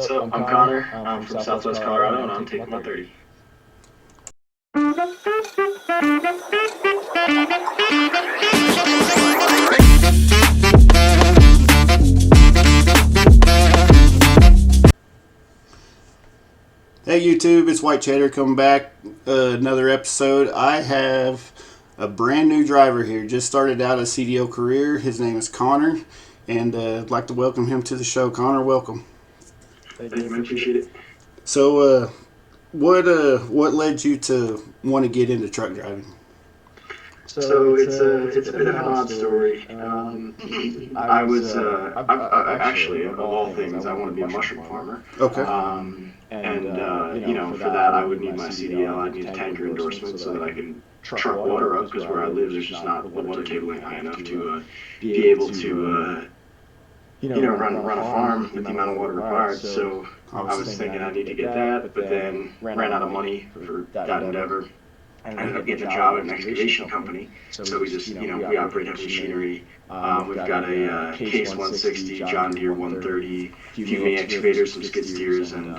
So I'm Connor. I'm from Southwest Colorado, and I'm taking 130. Hey YouTube, it's White Cheddar coming back. Another episode. I have a brand new driver here. Just started out a CDL career. His name is Connor, and I'd like to welcome him to the show. Connor, welcome. Thank you, man. Appreciate it. So, what led you to want to get into truck driving? So it's a bit of an odd story. I actually, of all things, I want to be a mushroom farmer. Okay. For that I would need my CDL. I'd need a tanker endorsement so that I can truck water up, because where I live there's just not the water table ain't high enough to be able to run a farm with the amount of water required. So I was thinking I need to get that, but then ran out of money for that endeavor. I ended up getting a job at an excavation company. So we just, we operate heavy machinery. We've got a Case 160, John Deere 130, few mini excavators, some skid steers, and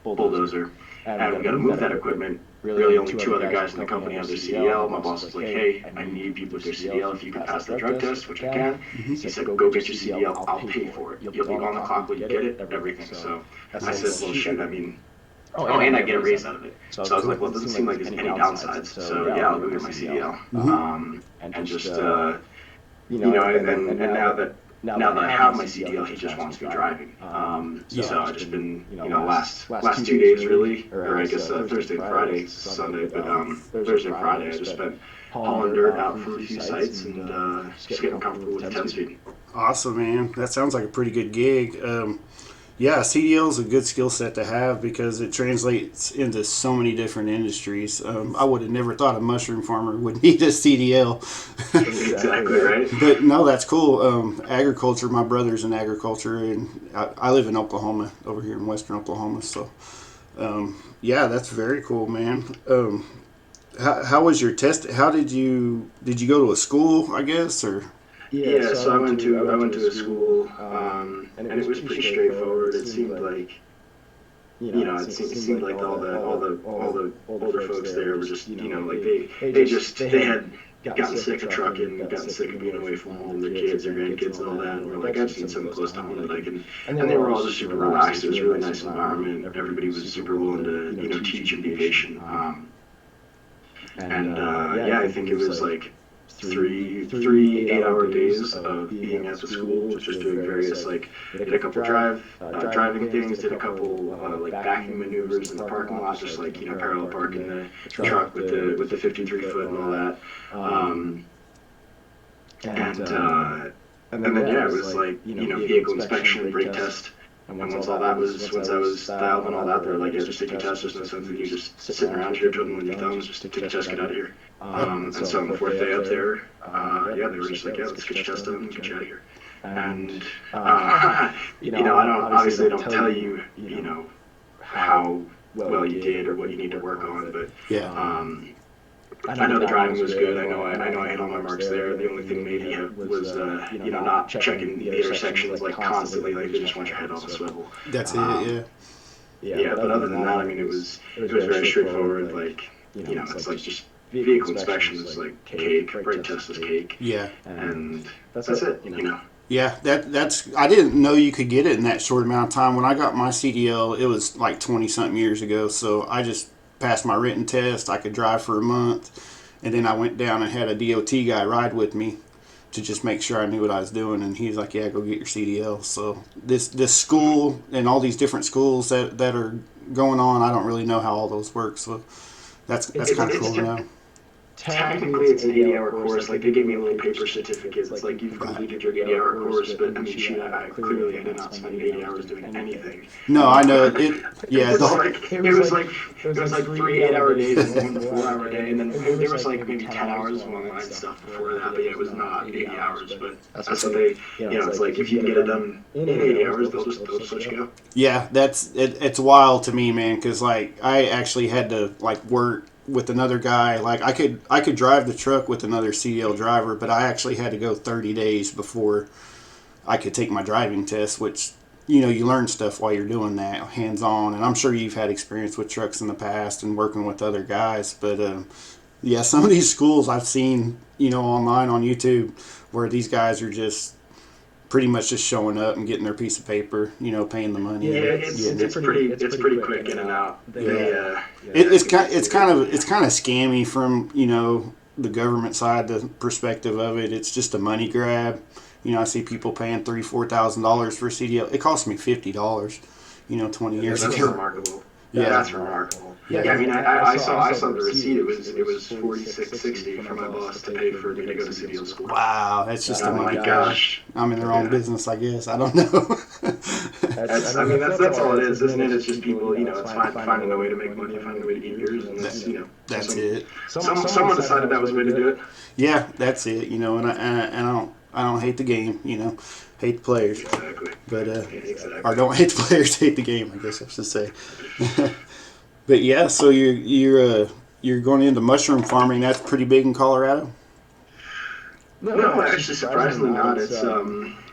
bulldozer. And we've got to move that equipment. Really only two other guys in the company have their CDL. My boss was like, hey, I need people with their CDL. If you can pass the drug test, which I can, he said, go get your CDL. I'll pay for it. You'll be on the clock when you get it, everything. So I said, well, shoot, and I get a raise out of it. So I was like, well, it doesn't seem like there's any downsides. So yeah, I'll go get my CDL. And just, and now that I have my CDL, he just wants me driving. So I've just been, last 2 days really, or I guess Thursday and Friday, Sunday, but Thursday and Friday I just spent hauling dirt out from a few sites and just getting comfortable with 10 speed. Awesome, man. That sounds like a pretty good gig. Yeah, CDL is a good skill set to have because it translates into so many different industries. I would have never thought a mushroom farmer would need a CDL. Exactly right. But no, that's cool. Agriculture, my brother's in agriculture, and I live in Oklahoma, over here in western Oklahoma. So, yeah, that's very cool, man. How was your test? How did you go to a school, I guess, or? Yeah, so I went to a school, and it was pretty straightforward. It seemed like, it seemed like all the older folks there were just, they had gotten sick of trucking, gotten sick of being away from home, their kids, their grandkids, and all that. And we're like, I just need something close to home that I can. And they were all just super relaxed. It was a really nice environment. Everybody was super willing to, teach and be patient. I think it was like three 8-hour days of being at the school, just doing various, did a couple driving things, did a couple backing maneuvers in the parking lot, just parallel parking the truck with the 53-foot and all that. And then it was vehicle inspection, brake test. And once I was dialed and all that, they're like, yeah, just take your test. There's no sense in you just sitting around here twiddling with your thumbs. Just take your test, get out of here. And so on the fourth day up there, they were just like, yeah, let's get your test done and get you out of here. And, I don't tell you, how well you did or what you need to work on, but I know the driving was good. I know I hit all my marks there. The only thing maybe was not checking the intersections constantly. They just want your head on a swivel. That's it. Yeah. But other than that, it was very straightforward. It's like just vehicle inspection is like cake. Brake test is cake. Yeah. And that's it. Yeah, that's. I didn't know you could get it in that short amount of time. When I got my CDL, it was like 20-something years ago. So I just passed my written test. I could drive for a month, and then I went down and had a DOT guy ride with me to just make sure I knew what I was doing. And he's like, "Yeah, go get your CDL." So this school and all these different schools that are going on, I don't really know how all those work. So that's kind of cool to know. Technically, it's an 80-hour course. They gave me a little paper certificate. It's like you've completed your 80-hour course, but shoot, I clearly did not spend 80 hours doing anything. No, I know it. Yeah, it was like 3 8-hour days and 1 4-hour day, and then there was maybe 10 hours of online stuff before that. But yeah, it was not 80 hours. But that's what they, it's like if you can get it done in 80 hours, they'll just let you go. Yeah, it's wild to me, man, because I actually had to work with another guy. I could drive the truck with another CDL driver, but I actually had to go 30 days before I could take my driving test, which you learn stuff while you're doing that hands on. And I'm sure you've had experience with trucks in the past and working with other guys. But yeah, some of these schools I've seen, online on YouTube where these guys are just pretty much just showing up and getting their piece of paper, paying the money. Yeah, it's pretty quick in and out. It's kind of scammy from the government side, the perspective of it. It's just a money grab. I see people paying $3,000-$4,000 for a CDL. It cost me $50, 20 years ago. That's remarkable. Yeah, that's remarkable. Yeah, I mean, I saw the receipt. It was $46.60 for my boss to pay for me to go to CDL school. Wow, that's just oh my gosh. I'm in the wrong business, I guess. I don't know. that's all it is, isn't it? It's just people, it's finding a way to make money, finding a way to get yours, and that's it. Someone decided that was the way to do it. Yeah, that's it. And I don't hate the game. Hate the players. Exactly. But exactly. Or don't hate the players, hate the game, I guess I should say. But yeah, so you're going into mushroom farming. That's pretty big in Colorado. No, actually, surprisingly not. It's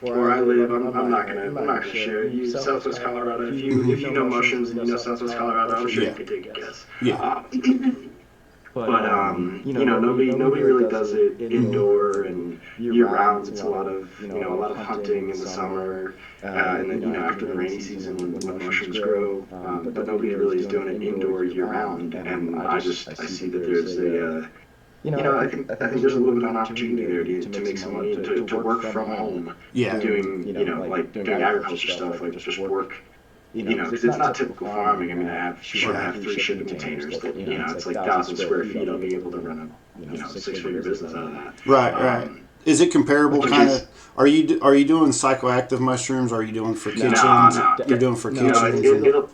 where I live. I'm not gonna share. Southwest Colorado. If you know mushrooms and you know Southwest Colorado, I'm sure you could take a guess. Yeah. But nobody really does it indoor and year round. It's a lot of hunting in the summer, and then after the rainy season when mushrooms grow. But nobody really is doing it indoor year round. And I see that there's I think there's a little bit of an opportunity there to make some money to work from home. Yeah. Doing doing agriculture stuff, like just work. Because it's not typical farming. I mean, I have 3 shipping containers that, it's like 1,000 square feet. I'll be able to run a, 6-figure business out of that. Right. Is it comparable kind of, are you doing psychoactive mushrooms? Or are you doing for kitchens? No. You're doing for kitchens? No,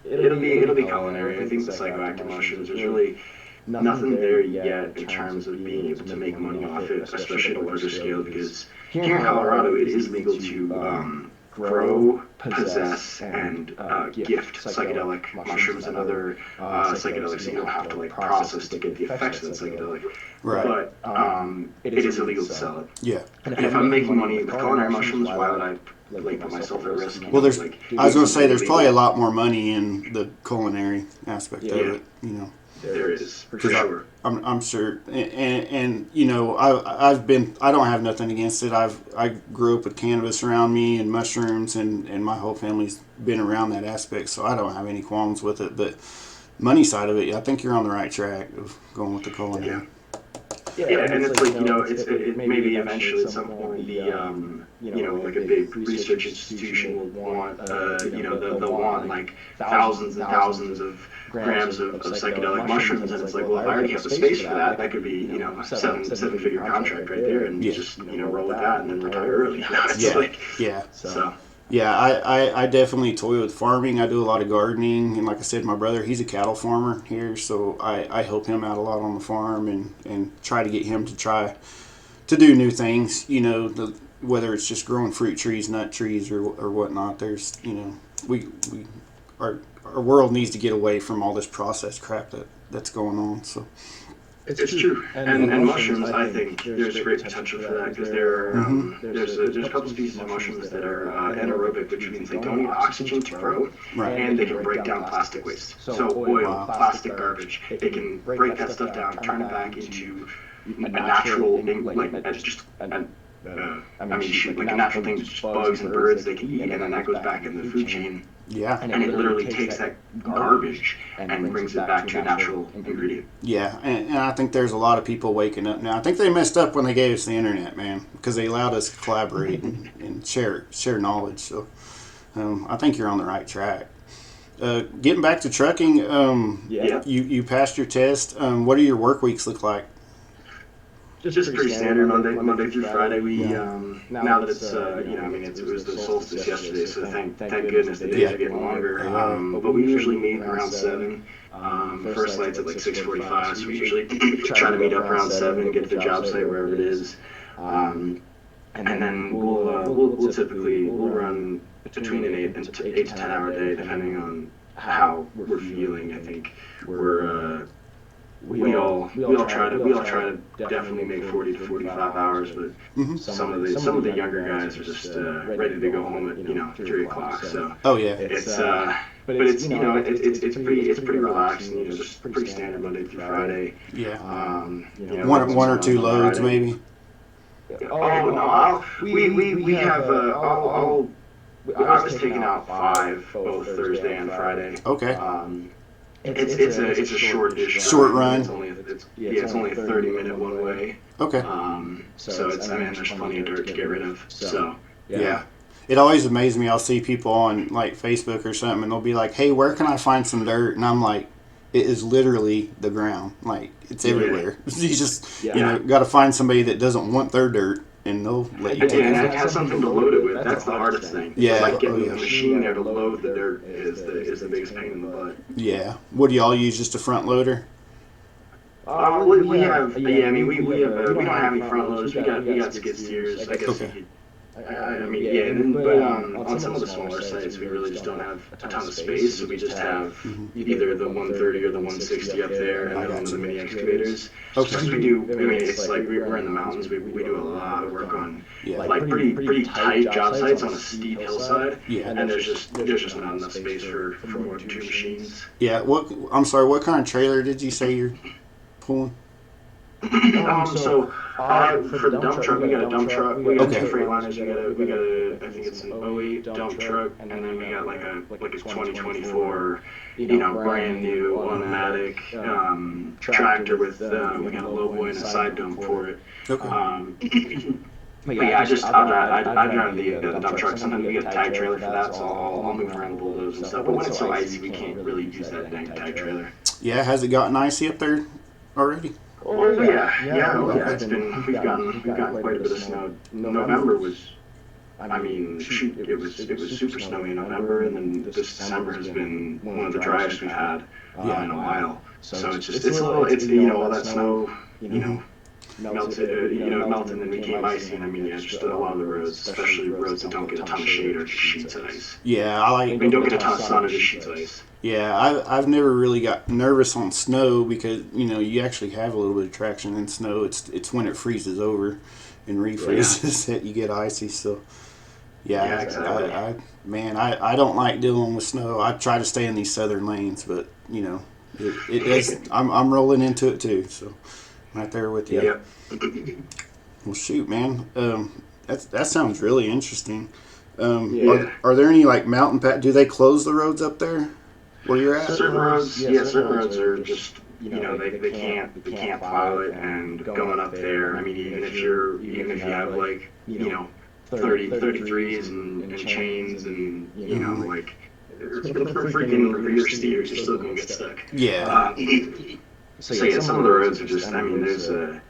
it'll be culinary. I think the psychoactive mushrooms, there's really nothing there yet in terms of being able to make money off it, especially at a larger scale, because here in Colorado, it is legal to, grow, possess, and gift psychedelic mushrooms and other psychedelics that you don't have to process to get the effects of the psychedelic. Right. But it is illegal to sell it. Yeah. And if I'm making money with culinary mushrooms, why would I put myself at risk? Well, I was going to say there's probably a lot more money in the culinary aspect of it. There is, for sure. I'm sure, and I don't have nothing against it. I grew up with cannabis around me and mushrooms, and my whole family's been around that aspect, so I don't have any qualms with it. But money side of it, I think you're on the right track of going with the culinary. Yeah, and it's like it maybe eventually at some point like a big research institution will want they'll want like thousands and thousands of grams of psychedelic mushrooms, and it's like, well, if I already have the space for that, that could be a seven-figure contract right there, and you just roll with that and then retire early. Yeah, I definitely toy with farming. I do a lot of gardening, and like I said, my brother, he's a cattle farmer here, so I help him out a lot on the farm and try to get him to do new things, whether it's just growing fruit trees, nut trees, or whatnot. There's, our world needs to get away from all this processed crap that's going on, so. It's true, and mushrooms. I think there's great potential for that, because there's a couple species of mushrooms that are anaerobic, which means they don't need oxygen to grow, and they can break down plastic waste. So oil, plastic garbage, they can break that stuff down, turn it back into a natural, like a natural thing, just bugs and birds they can eat, and then that goes back in the food chain. Yeah. And it literally takes that garbage and brings it back to a natural ingredient. Yeah, and I think there's a lot of people waking up now. I think they messed up when they gave us the internet, man, because they allowed us to collaborate and share knowledge. So I think you're on the right track. Getting back to trucking, you passed your test. What do your work weeks look like? Just pretty standard Monday through Friday. We now that it's it was the solstice yesterday, so thank goodness the days are getting longer. But we usually meet around 7. First light's at like 6:45, so we usually try to meet up around 7, get to the job site wherever it is, and then we'll typically run between an 8 to 10 hour day, depending on how we're feeling. I think we're we all try to definitely make 40 to 45 hours, but Hmm. some of the younger guys are just ready to go home at 3 o'clock. So Oh yeah. but it's it's pretty relaxing. Just pretty standard Monday through Friday. Yeah. Once One or two on loads Friday. maybe. Oh no, we have I was taking out 5 both Thursday and Friday. Okay. It's a Short run. It's only a 30-minute one way. Okay. So there's plenty of dirt to get rid of. So Yeah. It always amazes me. I'll see people on like Facebook or something, and they'll be like, "Hey, where can I find some dirt?" And I'm like, "It is literally the ground. Like it's everywhere. You just got to find somebody that doesn't want their dirt, and they'll let you take and it." it has something to load it with. That's the hardest thing. Yeah. Like getting the machine there to load the dirt is the biggest pain in the butt. Yeah. What do y'all use? Just a front loader? We have we don't have any front loaders. We got skid steers. I guess. Okay. But on some of the smaller sites, we really just don't have a ton of space, so we just have either the 130 or the 160 up there, and then one of the mini excavators. Okay. Because it's like we're in the mountains. We do a lot of work on Yeah. like pretty tight job sites on a steep hillside, Yeah. and there's just not enough space for more than 2 machines. Yeah. I'm sorry. What kind of trailer did you say you're pulling? For the dump truck, we got a dump truck. We got Okay. 2 Freightliners. We got a I think it's an '08 dump truck, and then we got like a 2024, brand new automatic tractor with we got a low boy and a side dump for it. Okay. But yeah, I drive the dump truck. Sometimes we get a tag trailer for that, so I'll move around the bulldozers and stuff. But when it's so icy, we can't really use that dang tag trailer. Yeah. Has it gotten icy up there already? It's been we've gotten quite a bit of snow. November was, it was super snowy in November, and then this December has been one of the driest we've had in a while. So it's all that snow melted and then became icy, and just a lot of the roads, especially roads that don't get a ton of shade, are just sheets of ice. Yeah. Don't get a ton of sun, or just sheets of ice. Yeah, I've never really got nervous on snow because you actually have a little bit of traction in snow. It's when it freezes over and refreezes that you get icy. So yeah, exactly. I don't like dealing with snow. I try to stay in these southern lanes, but it does. I'm rolling into it too. So I'm right there with you. Yeah. Well, shoot, man. That sounds really interesting. Yeah. Are there any like mountain do they close the roads up there where you're at? Certain roads are just they can't plow it, and going up there. Even if you have like 33s and chains and like freaking rear steers, you're still gonna get stuck. Yeah. So some of the roads are just there's some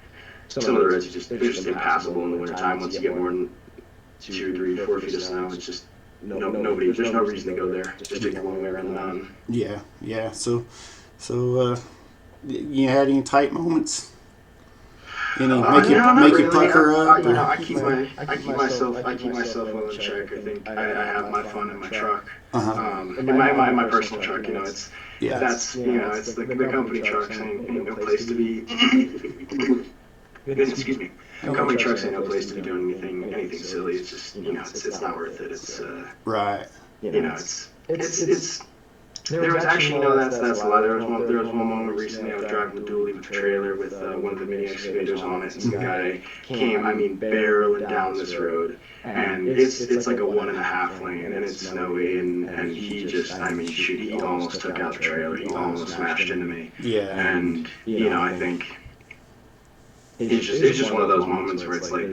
of the roads they're just impassable in the wintertime. Once you get more than 2, 3, 4 feet of snow, it's just there's no reason to go there. Just take your one way around the mountain. Yeah. So, you had any tight moments? Any make you pucker up? I keep myself well in check. I think I have my fun in my truck. In my personal truck, it's the company trucks ain't no place to be. Excuse me. Company trucks ain't no place to be doing anything silly. It's just it's not worth it. It's right. It's there was actually that's a lie. There was one moment recently I was driving the dually with a trailer with one of the mini excavators on it, and some guy came barreling down this road, and it's like a 1.5 lane, and it's snowy, and he just he almost took out the trailer. He almost smashed into me. Yeah. And I think it's just one of those moments where it's like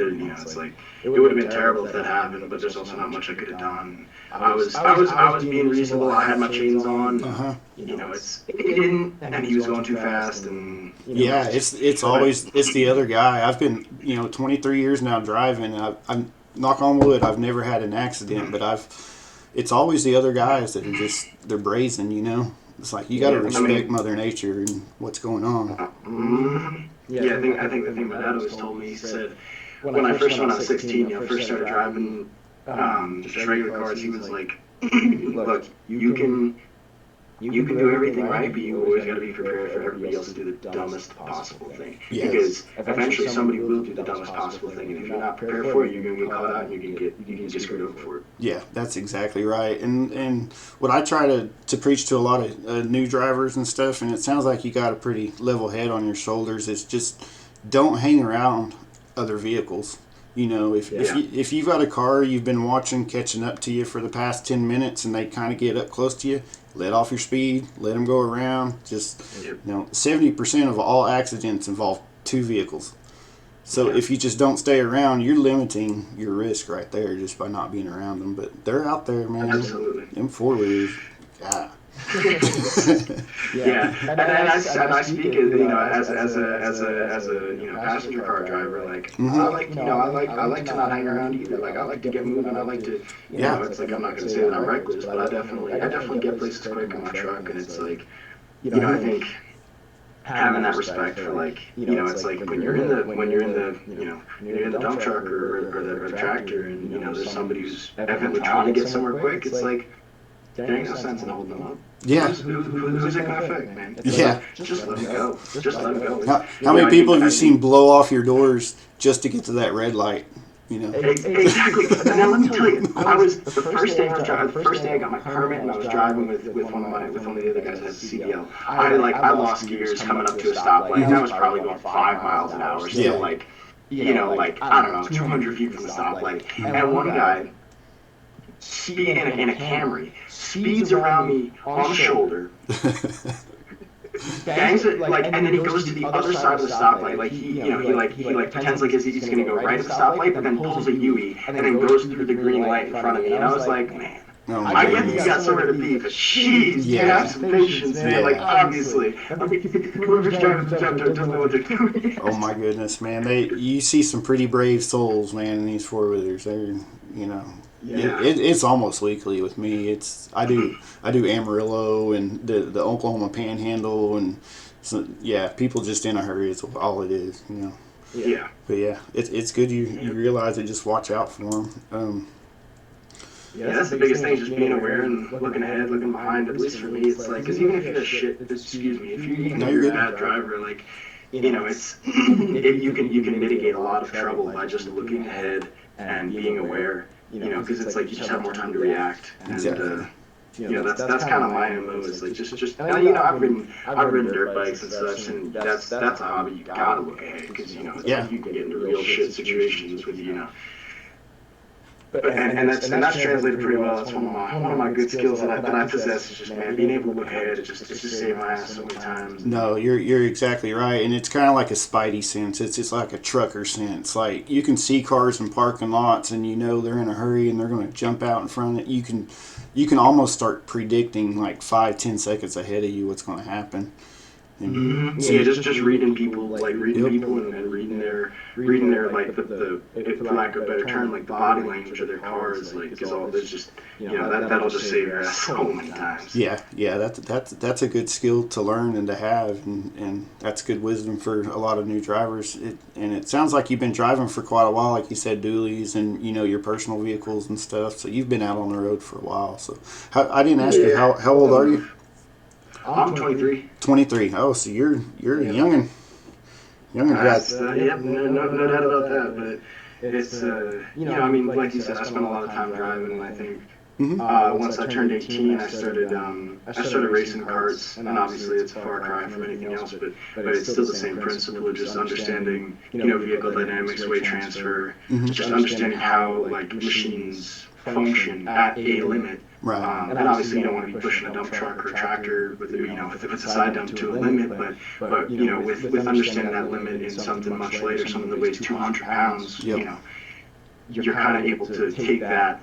it would have been terrible if that happened, but there's also not much I could have done. I was being reasonable. I had my chains on. It didn't, and he was going too fast, and yeah, it's always the other guy. I've been 23 years now driving, and I'm knock on wood, I've never had an accident, but it's always the other guys that are they're brazen. It's like you got to respect Mother Nature and what's going on. Yeah, I think the thing my dad always told me, he said, when I first went out 16, first started driving just regular cars, he was like, look, you can you can do everything right, but you always got to be prepared for everybody else to do the dumbest possible thing. Yes. Because eventually somebody will do the dumbest possible thing, and if you're not prepared for it, you're going to get caught out, and you can get screwed over for it. Yeah, that's exactly right. And what I try to preach to a lot of new drivers and stuff, and it sounds like you got a pretty level head on your shoulders, is just don't hang around other vehicles. You know, if you've got a car you've been watching catching up to you for the past 10 minutes and they kind of get up close to you, let off your speed, let them go around. Just, 70% of all accidents involve two vehicles. So if you just don't stay around, you're limiting your risk right there just by not being around them. But they're out there, man. Absolutely. Them four-wheelers, God. And I speak as a passenger car driver. Like I like to not hang around either. Like I like to get moving. I like to it's like I'm not going to say that I'm reckless, but I definitely get places quick in my truck, and it's like I think having that respect for it's like when you're in the dump truck or the tractor, and there's somebody who's evidently trying to get somewhere quick. It's like there ain't no sense in holding them up. Yeah. Who's it gonna affect, man? Just let them go. Just let them go. How many people have you seen blow off your doors just to get to that red light? Exactly. Now let me tell you, I was the first day I got my permit, and I was driving with one of the other guys that has a CDL. I lost gears coming up to a stoplight, and I was probably going 5 miles an hour, still I don't know, 200 feet from the stoplight, and one guy in a Camry speeds around me on the shoulder. Bangs it and then he goes to the other side of the stoplight. He pretends like he's gonna go right at the stoplight, but then pulls a U-turn and then goes through the green light in front of me. And I was like, man, I get that you got somewhere to be, but jeez, you have some patience, man. Like obviously, whoever's driving the jump doesn't know what they're doing. Oh my goodness, man! You see some pretty brave souls, man, in these four-wheelers. They're it's almost weekly with me. I do Amarillo and the Oklahoma Panhandle, and so, people just in a hurry is all it is, Yeah. But it's good you realize it. Just watch out for them. That's the biggest thing, just being aware and looking ahead, looking behind. At least for me, it's like, because even if you're a bad driver, like it's you can mitigate a lot of trouble by just looking ahead and being aware. Because it's like you just have more time to react, and that's kind of my MO. Is like just I've ridden dirt bikes and such, and that's a hobby. You gotta look ahead, because like you can get into real shit situations with And that's translated pretty well. That's one of my good skills that I possess. Is just, man, being able to look ahead. It just saved my ass so many times. No, you're exactly right, and it's kind of like a spidey sense. It's like a trucker sense. Like you can see cars in parking lots, and they're in a hurry and they're going to jump out in front of it. You can almost start predicting like 5-10 seconds ahead of you what's going to happen. Just reading people, and reading their like the for lack of a better term, like the body language of their cars, because all there's just that'll just save your ass so many times. That's a good skill to learn and to have, and that's good wisdom for a lot of new drivers. And it sounds like you've been driving for quite a while, like you said, dualies and your personal vehicles and stuff. So you've been out on the road for a while. So I didn't ask you how old are you? I'm 23. 23. Oh, so you're a youngin'. No doubt about that. But it's like you said, I spent a lot of time driving, and I think once I turned 18, I started racing karts, and obviously it's a far cry from anything else, but it's still the same principle of just understanding vehicle dynamics, weight transfer, just understanding how machines function at a limit. Right. And obviously you don't want to be pushing a dump truck or a tractor with if it's a side dump to a limit, but with understanding that limit in something much later, something that weighs 200 pounds, you're kind of able to take that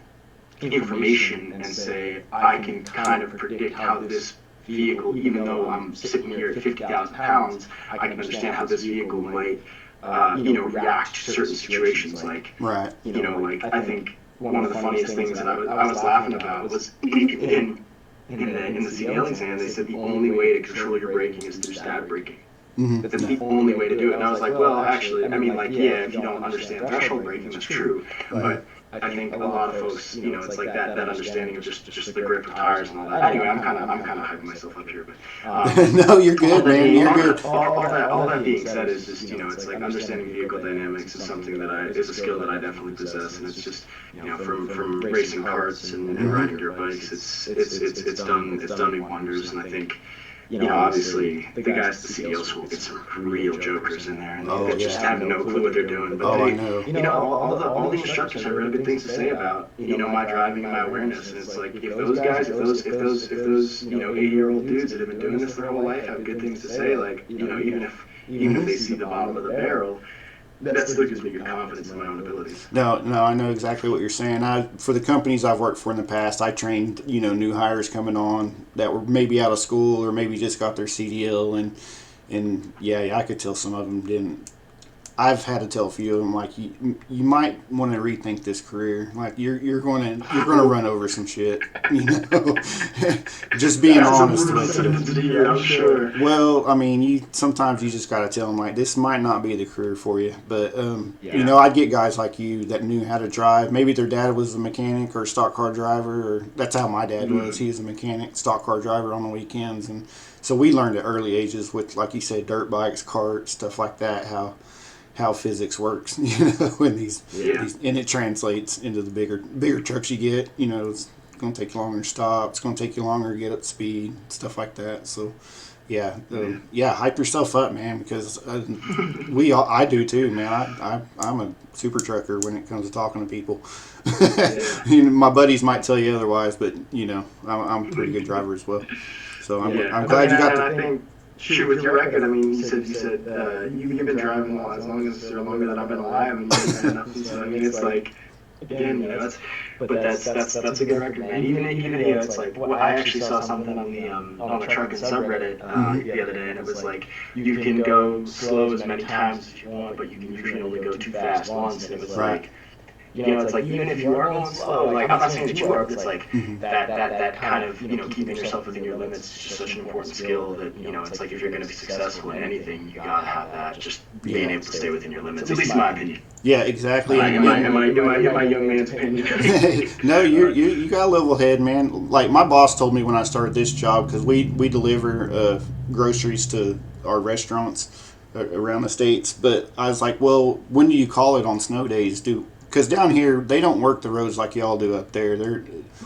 information and say, I can kind of predict how this vehicle, even though I'm sitting here at 50,000 pounds, I can understand how this vehicle might react to certain situations. Right. I think one of the funniest things that I was laughing about was in the CDL exam, they said the only way to control your braking is through stab braking. That's the only way to do it. And I was like, well, actually, if you don't understand threshold braking, that's true. But I think a lot of folks, it's like that understanding of just the grip of tires and all that. Anyway, I'm kind of hyping myself up here, but no, you're good, man. You're good. All that being said is just, it's like understanding vehicle dynamics is something is a skill that I definitely possess, and it's just, from racing karts and riding dirt bikes, it's done me wonders, and I think. Obviously, the guys at the CDL school get some real jokers in there, and they just have no clue what they're doing. But I know. All the instructors have really good things to say about, my driving and my awareness. And it's like, if those 80-year-old dudes that have been doing this their whole life have good things to say, like, even if they see the bottom of the barrel, that still gives me good confidence in my own abilities. No, I know exactly what you're saying. For the companies I've worked for in the past, I trained, new hires coming on that were maybe out of school or maybe just got their CDL, and I could tell some of them didn't. I've had to tell a few of them, like, you might want to rethink this career. Like, you're going to run over some shit, Just being honest with you. I'm sure. Well, I mean, sometimes you just got to tell them, like, this might not be the career for you. But I'd get guys like you that knew how to drive. Maybe their dad was a mechanic or a stock car driver, or that's how my dad was. He was a mechanic, stock car driver on the weekends, and so we learned at early ages with, like you said, dirt bikes, carts, stuff like that, how physics works, in these, and it translates into the bigger trucks you get. It's going to take you longer to stop. It's going to take you longer to get up to speed, stuff like that. So, hype yourself up, man, because I do too, man. I'm a super trucker when it comes to talking to people. My buddies might tell you otherwise, but I'm a pretty good driver as well. So I'm glad you got the. Shoot, with your record, I mean, you said you've been driving as longer than I've been alive, and you've had nothing. So I mean, it's like, again, that's a good record, man. Even it's like, I actually saw something on the trucking subreddit the other day, and it was like, you can go slow as many times as you want, but you can usually only go too fast once. And it was like. It's like, even if you are going slow, like, I'm not saying that you are, but it's like, that kind of, keeping yourself within your limits is just such an important skill that, it's like, if you're going to be successful in anything, you gotta have that, just being able to stay within your limits, at least in my opinion. Yeah, exactly. In my young man's opinion. No, you got a level head, man. Like, my boss told me when I started this job, because we deliver groceries to our restaurants around the states, but I was like, well, when do you call it on snow days? Because down here, they don't work the roads like y'all do up there.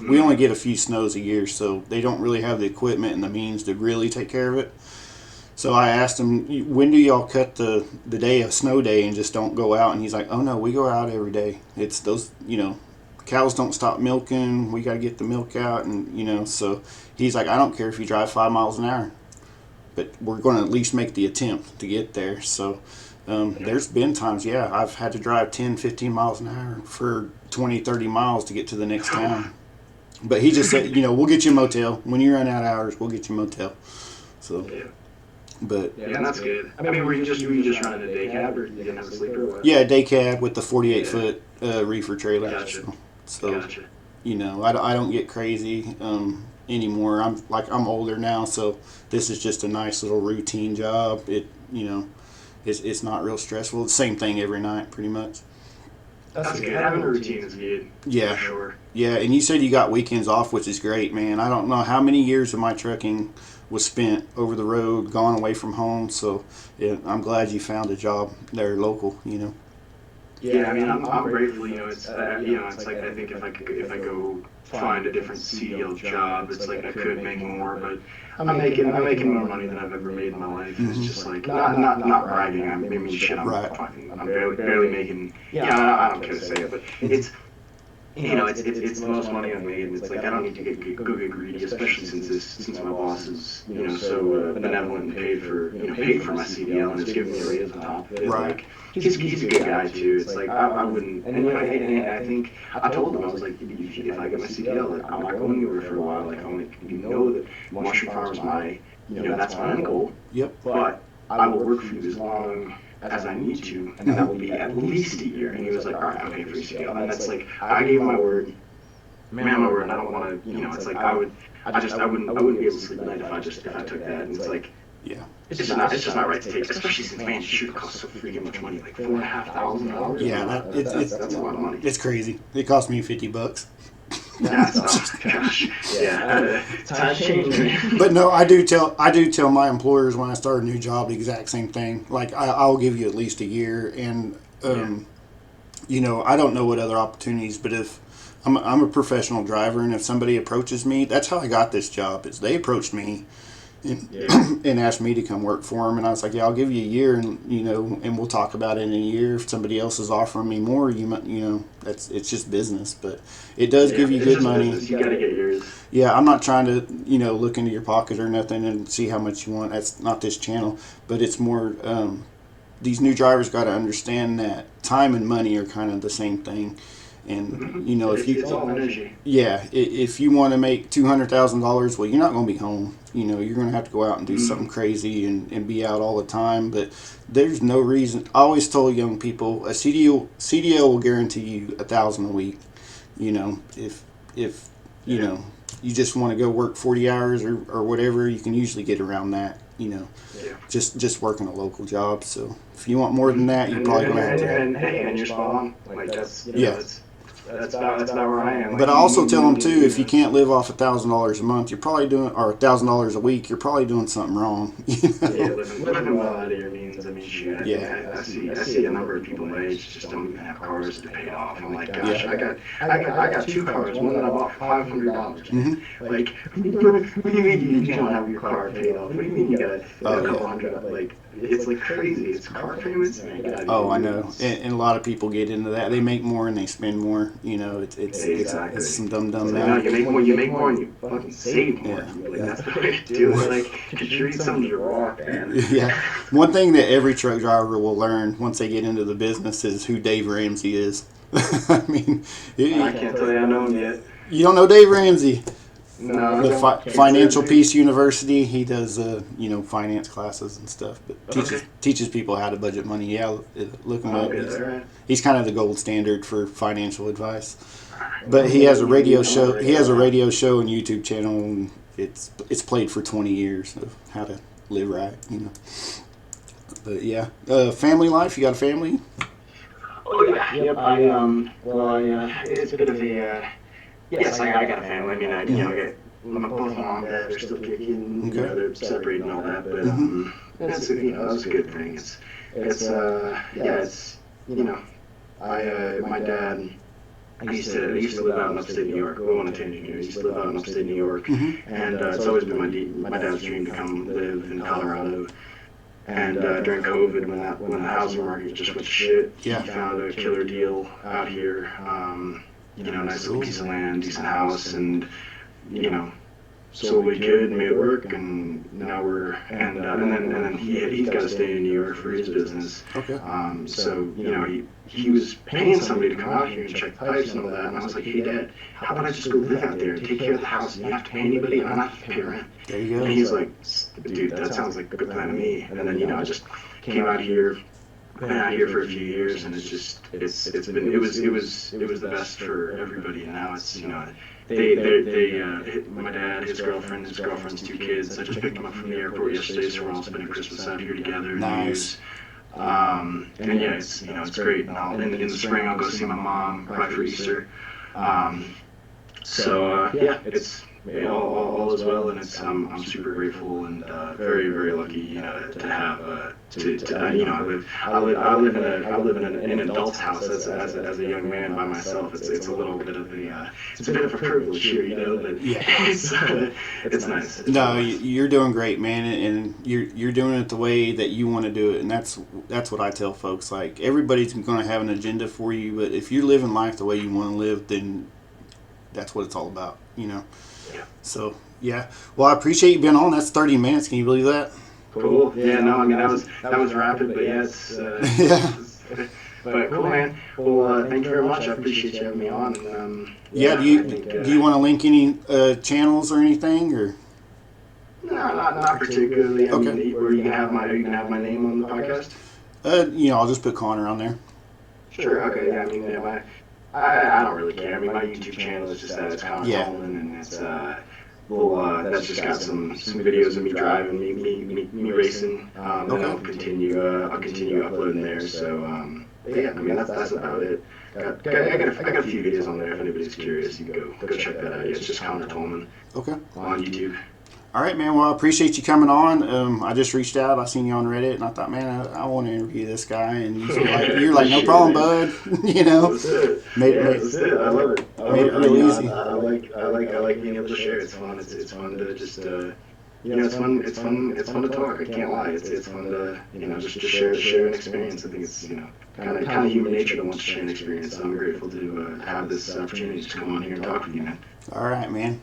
We only get a few snows a year, so they don't really have the equipment and the means to really take care of it. So I asked him, when do y'all cut the day of snow day and just don't go out? And he's like, oh no, we go out every day. It's those, cows don't stop milking. We got to get the milk out. And, so he's like, I don't care if you drive 5 miles an hour, but we're going to at least make the attempt to get there. So there's been times, I've had to drive 10, 15 miles an hour for 20, 30 miles to get to the next town. But he just said, we'll get you a motel. When you run out of hours, we'll get you a motel. So, but that's good. I mean, were you just running a day cab, or you didn't have a sleeper? Or what? Yeah, day cab with the 48-foot reefer trailer. Gotcha. So gotcha. I don't get crazy anymore. I'm older now, so this is just a nice little routine job. It's not real stressful. It's the same thing every night, pretty much. That's good. Having a routine is good. Yeah. For sure. Yeah, and you said you got weekends off, which is great, man. I don't know how many years of my trucking was spent over the road, gone away from home. So I'm glad you found a job there local, Yeah, I mean, I'm grateful. It's like, I think if I go find a different CDL job, it's like I could make more, but I'm making more money than I've ever made in my life. Mm-hmm. It's just like not bragging. I mean, shit, I'm barely making. I don't care to say it, but it's. It's the most money I've made, and it's like I don't need to get greedy, especially since my boss is so benevolent and paid for my CDL and has given me a raise on top of it. Right. Like, he's a good guy too. It's like I wouldn't, and I think I told him, I was like, if I get my CDL, like, I'm not going anywhere for a while. Like, I want to that Mushroom Farm is my that's my end goal. Yep. But I will work for you as long as I need to, and that will be at least a year. And he was like, all right, I'm paying for your CDL. And that's like, I gave him my word. Man, my word, and I don't want to, it's like I wouldn't be able to sleep at night if I took that. And it's like, Yeah. It's just not right to take, especially since, man, shoot costs so freaking much money, like $4,500. Yeah, That's a lot of money. It's crazy. It cost me $50. Yeah, gosh, yeah. Times change, man. But no, I do tell my employers when I start a new job the exact same thing. Like I'll give you at least a year, and I don't know what other opportunities, but if I'm a professional driver, and if somebody approaches me, that's how I got this job. Is they approached me and, and asked me to come work for them, and I was like, yeah, I'll give you a year, and and we'll talk about it in a year. If somebody else is offering me more, it's just business, but it does give you good money. Business. You gotta get yours. Yeah, I'm not trying to look into your pocket or nothing and see how much you want. That's not this channel, but it's more. These new drivers got to understand that time and money are kind of the same thing. And it's all energy. Yeah, if you want to make $200,000, well, you're not going to be home. You're going to have to go out and do something crazy and be out all the time. But there's no reason. I always told young people a CDL will guarantee you $1,000 a week. If you just want to go work 40 hours or whatever, you can usually get around that. Just working a local job. So if you want more than that, you're probably going to have to. And you're spot on. Like that's that's about where I am. But I also tell them too, if you can't live off $1,000 a month, you're probably doing, or $1,000 a week, you're probably doing something wrong. Yeah, living well out of your means. I mean, shoot. I see a number of people my age just don't even have cars to pay off. And I'm like, gosh, I got two cars. One that I bought for $500. Mm-hmm. Like, what do you mean you don't have your car paid off? What do you mean you got a couple hundred? Like, it's like crazy. It's car payments. I know. And a lot of people get into that. They make more and they spend more. It's some dumb math. You make more and you fucking save more. Like, that's the way to do it. Like, contribute something to your rock, man. Yeah. One thing that every truck driver will learn once they get into the business is who Dave Ramsey is. I mean, I can't tell you I know him yet. You don't know Dave Ramsey? No. The Financial Peace University. He does finance classes and stuff, but teaches people how to budget money. Yeah, look him up. He's kind of the gold standard for financial advice. But he has a radio show. He has a radio show and YouTube channel, and it's played for 20 years of how to live right. But yeah, family life. You got a family? Oh yeah. Yep. It's a bit of a. Yes, I got a family. I mean, both my mom and dad are still kicking. Okay. They're separated and all that, but that's that's a good thing. My dad. I used to live out in upstate New York. We wanted to engineer. I used to live out in upstate New York, and it's always been my dad's dream to come live in Colorado. And during COVID, when the housing market just went to shit, he found a killer deal out here. Nice little piece of land, decent house, and sold what we could, made it work, and now and then he's got to stay in New York for his business. Okay. So he was paying somebody to come out here and check the pipes and all that, and I was like, hey Dad, how about I just go live out there and take care of the house, and you don't have to pay anybody, and I don't have to pay rent. There you go. And he's like, dude, that sounds like a good plan to me. And then I just came out here. Been out here for a few years, and it was the best for everybody. And now it's my dad, his girlfriend's two kids. I just picked them up from the airport yesterday, so we're all spending Christmas out here together. Nice. And yeah, it's great. And in the spring I'll go see my mom probably for Easter. It's all is well, and I'm super grateful and very, very lucky to have I live in an adult's house as a young man by myself. It's a little bit of a privilege here, but it's nice. No, you're doing great, man, and you're doing it the way that you want to do it, and that's what I tell folks. Like, everybody's going to have an agenda for you, but if you're living life the way you want to live, then that's what it's all about, Yeah. So, yeah. Well, I appreciate you being on. That's 30 minutes. Can you believe that? Cool. Yeah, no, I mean, that was rapid, but yeah, it's... But cool, man. Well, thank you very much. I appreciate you having me on. And, do you want to link any channels or anything, or? No, not particularly. Okay. I mean, are you gonna have my name on the podcast? I'll just put Connor on there. Sure. Okay. Yeah. I mean, I don't really care. I mean, my YouTube channel is just that it's Connor Coleman, and it's that's just got some videos of me driving, me racing, and I'll continue uploading there. So but yeah, I mean that's about it. I got a few videos on there. If anybody's curious, you can go check that out. Yeah, it's just Connor Tolman Okay. on YouTube. All right, man. Well, I appreciate you coming on. I just reached out. I seen you on Reddit, and I thought, man, I want to interview this guy. And you're like, no problem, bud. You know, That's it. That's it. I love it. Made it real easy. I like being able to share. It's fun. It's fun to just it's fun. It's fun to talk. I can't lie. It's fun to just share an experience. I think it's kind of human nature to want to share an experience. So I'm grateful to have this opportunity to come on here and talk with you, man. All right, man.